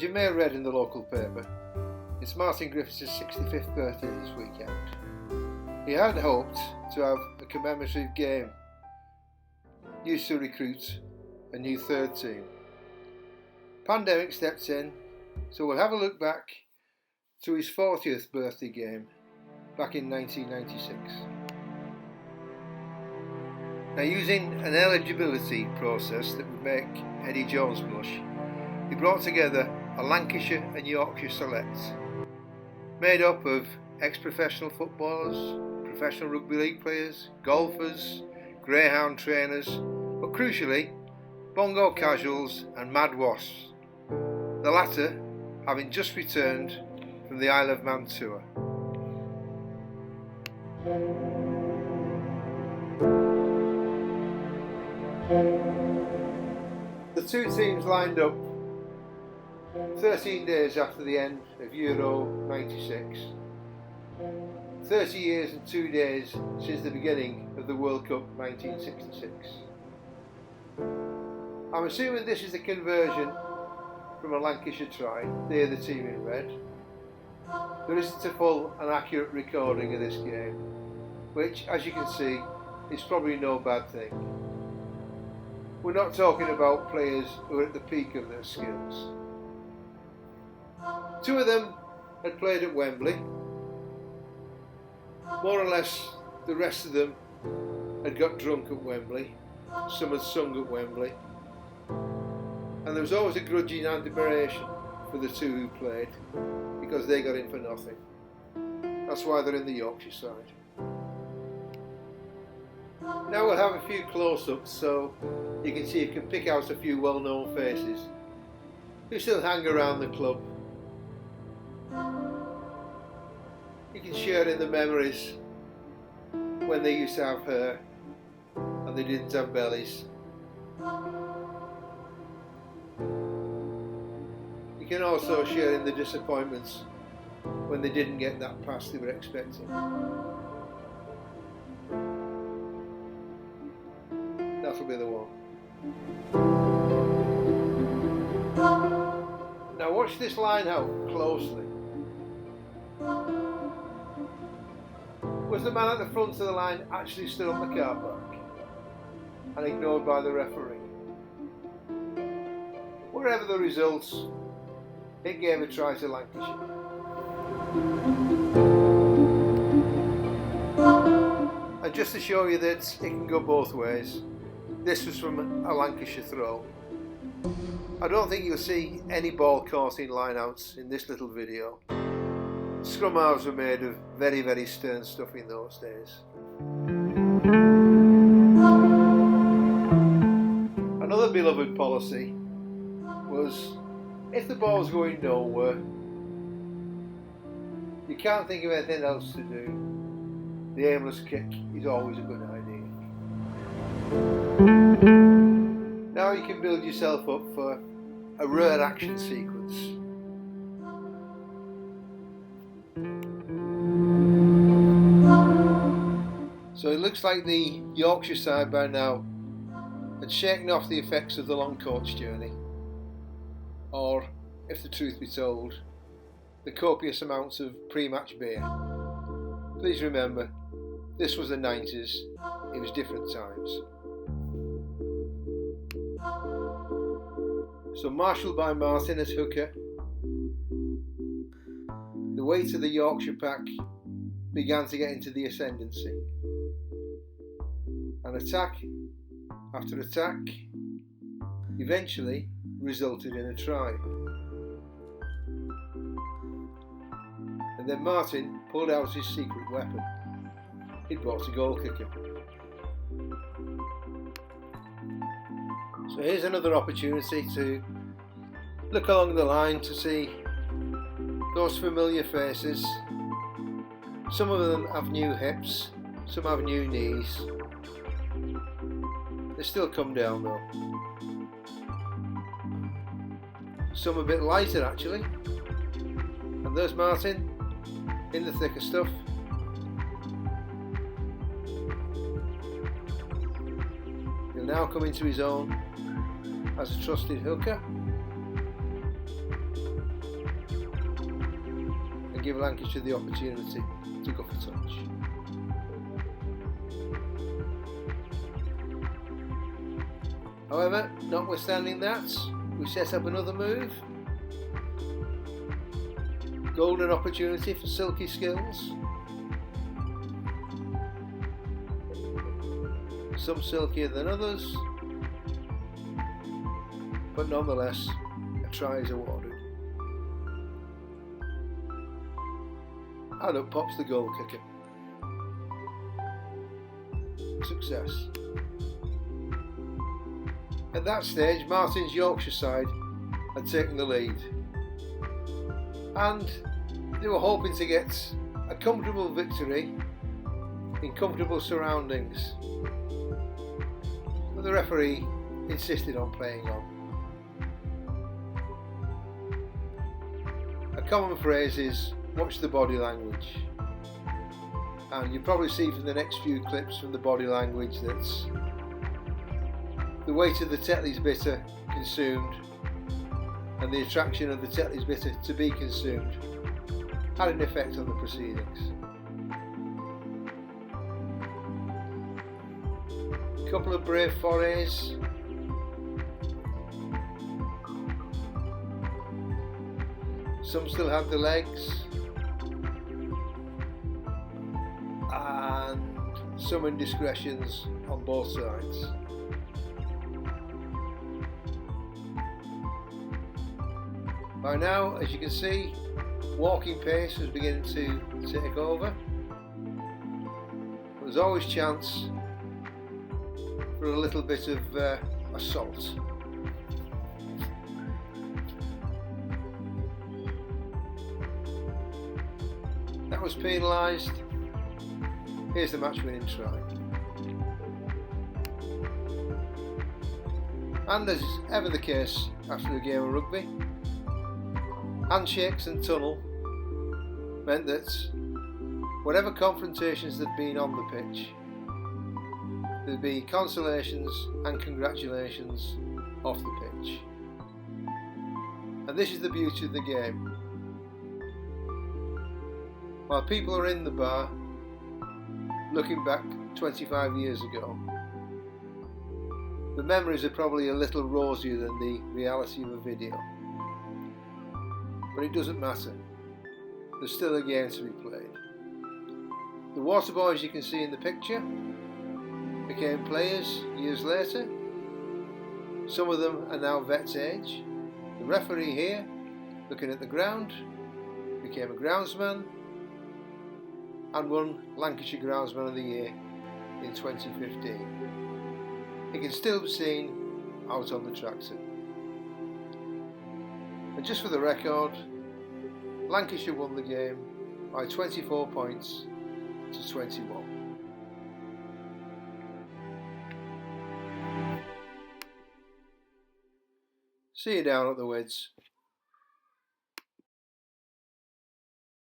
you may have read in the local paper, it's Martin Griffiths' 65th birthday this weekend. He had hoped to have a commemorative game used to recruit a new third team. Pandemic stepped in, so we'll have a look back to his 40th birthday game back in 1996. Now, using an eligibility process that would make Eddie Jones blush, he brought together a Lancashire and Yorkshire select made up of ex-professional footballers, professional rugby league players, golfers, greyhound trainers, but crucially, bongo casuals and mad wasps, the latter having just returned from the Isle of Man tour. The two teams lined up 13 days after the end of Euro 96, 30 years and 2 days since the beginning of the World Cup 1966. I'm assuming this is a conversion from a Lancashire try, they're the team in red. There isn't a full and accurate recording of this game, which, as you can see, is probably no bad thing. We're not talking about players who are at the peak of their skills. Two of them had played at Wembley. More or less the rest of them had got drunk at Wembley. Some had sung at Wembley. And there was always a grudging admiration for the two who played because they got in for nothing. That's why they're in the Yorkshire side. Now we'll have a few close-ups so you can see, you can pick out a few well-known faces who still hang around the club. You can share in the memories when they used to have hair and they didn't have bellies. You can also share in the disappointments when they didn't get that pass they were expecting. That'll be the one. Now watch this line out closely. Was the man at the front of the line actually stood on the car park and ignored by the referee? Wherever the results, it gave a try to Lancashire. And just to show you that it can go both ways, this was from a Lancashire throw. I don't think you'll see any ball caught in lineouts in this little video. Scrum halves were made of very, very stern stuff in those days. Another beloved policy was, if the ball's going nowhere, you can't think of anything else to do, the aimless kick is always a good idea. Now you can build yourself up for a rare action sequence. So it looks like the Yorkshire side by now had shaken off the effects of the long coach journey, or, if the truth be told, the copious amounts of pre-match beer. Please remember, this was the 90s, it was different times. So marshalled by Martin as hooker, the weight of the Yorkshire pack began to get into the ascendancy. And attack after attack eventually resulted in a try. And then Martin pulled out his secret weapon. He'd bought a goal kicker. So here's another opportunity to look along the line to see those familiar faces. Some of them have new hips, some have new knees. They still come down though. Some a bit lighter actually. And there's Martin in the thicker stuff. He'll now come into his own as a trusted hooker. and give Lancashire the opportunity to go for touch. However, notwithstanding that, we set up another move. Golden opportunity for silky skills. Some silkier than others, but nonetheless, a try is awarded. And up pops the goal kicker. Success. At that stage, Martin's Yorkshire side had taken the lead, and they were hoping to get a comfortable victory in comfortable surroundings, but the referee insisted on playing on. A common phrase is watch the body language, and you probably see from the next few clips from the body language that the weight of the Tetley's bitter consumed and the attraction of the Tetley's bitter to be consumed had an effect on the proceedings. A couple of brave forays. Some still had the legs, and some indiscretions on both sides. By now, as you can see, walking pace was beginning to take over. There's always chance for a little bit of assault. That was penalised. Here's the match winning try. And as is ever the case after a game of rugby, handshakes and tunnel meant that whatever confrontations there'd been on the pitch, there'd be consolations and congratulations off the pitch. And this is the beauty of the game. While people are in the bar looking back 25 years ago, the memories are probably a little rosier than the reality of a video. But it doesn't matter. There's still a game to be played. The Waterboys you can see in the picture became players years later. Some of them are now vets age. The referee here, looking at the ground, became a groundsman and won Lancashire Groundsman of the Year in 2015. He can still be seen out on the tractor. And just for the record, Lancashire won the game by 24 points to 21. See you down at the Wids.